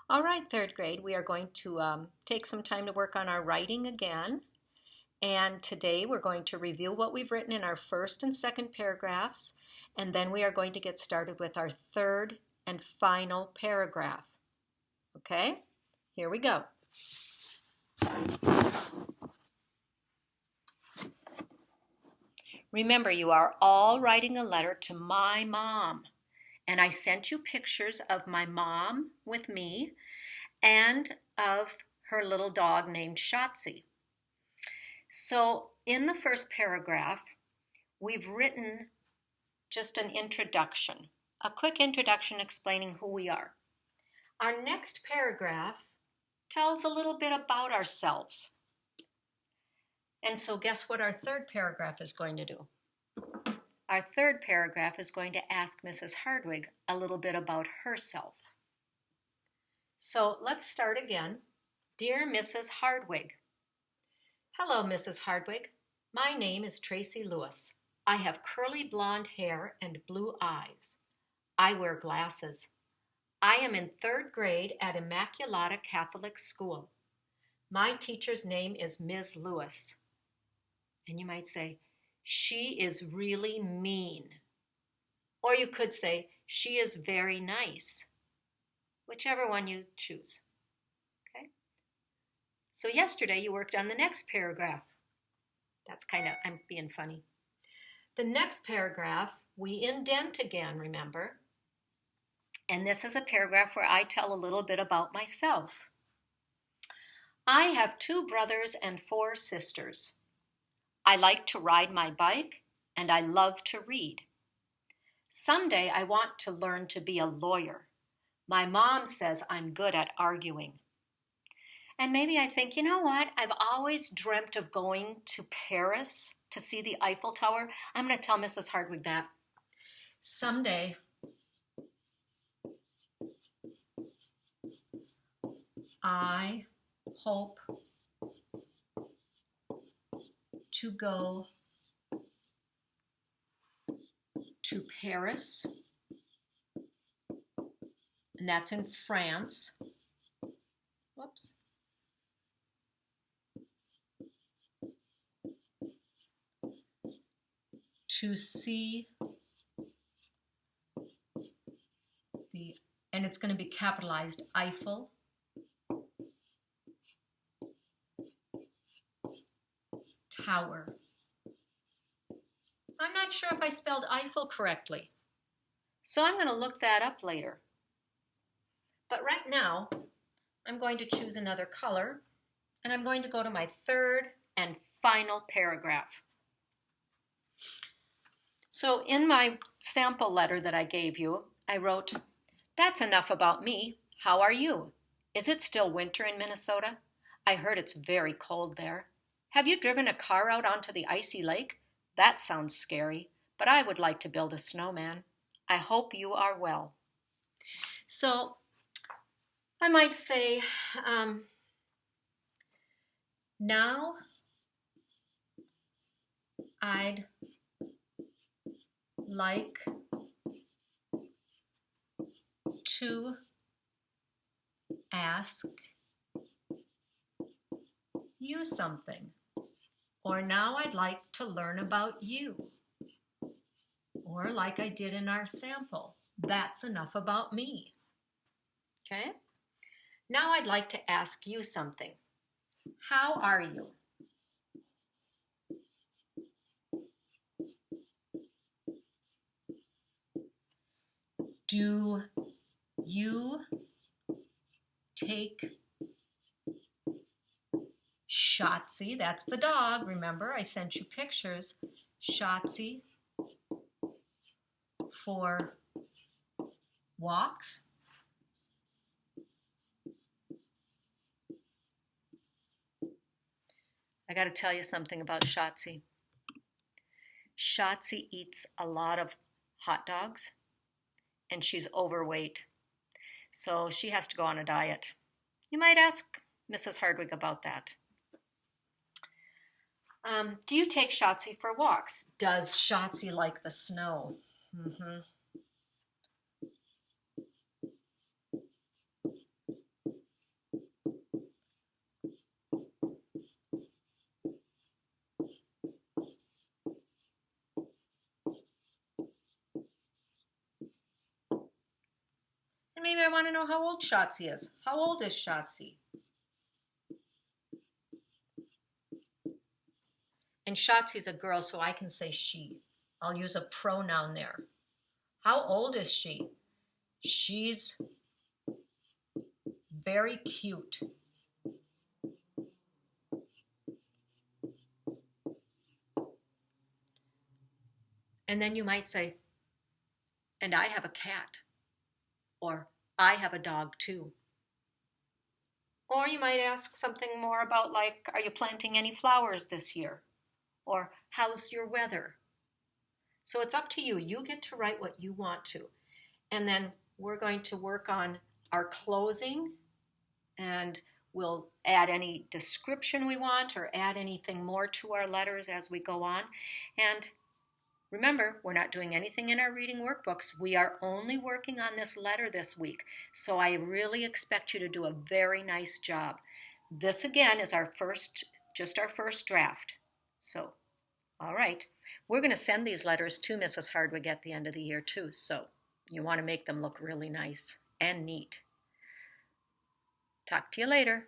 All right, third grade, we are going to take some time to work on our writing again. And today we're going to review what we've written in our first and second paragraphs, and then we are going to get started with our third and final paragraph. Okay, here we go. Remember, you are all writing a letter to my mom, and I sent you pictures of my mom with me and of her little dog named Shotzi. So in the first paragraph, we've written just an introduction, a quick introduction explaining who we are. Our next paragraph tells a little bit about ourselves. And so guess what our third paragraph is going to do? Our third paragraph is going to ask Mrs. Hardwig a little bit about herself. So let's start again. Dear Mrs. Hardwig. Hello, Mrs. Hardwig. My name is Tracy Lewis. I have curly blonde hair and blue eyes. I wear glasses. I am in third grade at Immaculata Catholic School. My teacher's name is Ms. Lewis. And you might say, she is really mean. Or you could say, she is very nice. Whichever one you choose. Okay? So yesterday you worked on the next paragraph. I'm being funny. The next paragraph, we indent again, remember? And this is a paragraph where I tell a little bit about myself. I have 2 brothers and 4 sisters. I like to ride my bike, and I love to read. Someday I want to learn to be a lawyer. My mom says I'm good at arguing. And maybe I think, you know what? I've always dreamt of going to Paris to see the Eiffel Tower. I'm going to tell Mrs. Hardwig that. Someday I hope to go to Paris, and that's in France. Whoops. To see and it's going to be capitalized, Eiffel Tower. I'm not sure if I spelled Eiffel correctly, so I'm going to look that up later. But right now, I'm going to choose another color, and I'm going to go to my third and final paragraph. So in my sample letter that I gave you, I wrote, "That's enough about me. How are you? Is it still winter in Minnesota? I heard it's very cold there. Have you driven a car out onto the icy lake? That sounds scary, but I would like to build a snowman. I hope you are well." So I might say, now I'd like to ask you something. Or now I'd like to learn about you. Or like I did in our sample, that's enough about me. Okay? Now I'd like to ask you something. How are you? Do you take Shotzi, that's the dog, remember I sent you pictures, Shotzi for walks? I got to tell you something about Shotzi. Shotzi eats a lot of hot dogs, and she's overweight. So she has to go on a diet. You might ask Mrs. Hardwig about that. Do you take Shotzi for walks? Does Shotzi like the snow? And maybe I want to know how old Shotzi is. How old is Shotzi? And Shotzi's a girl, so I can say she. I'll use a pronoun there. How old is she? She's very cute. And then you might say, and I have a cat. Or I have a dog too. Or you might ask something more about, like, are you planting any flowers this year? Or how's your weather? So it's up to you. You get to write what you want to. And then we're going to work on our closing, and we'll add any description we want or add anything more to our letters as we go on. And remember, we're not doing anything in our reading workbooks. We are only working on this letter this week. So I really expect you to do a very nice job. This again is just our first draft. So, all right. We're going to send these letters to Mrs. Hardwig at the end of the year too. So you want to make them look really nice and neat. Talk to you later.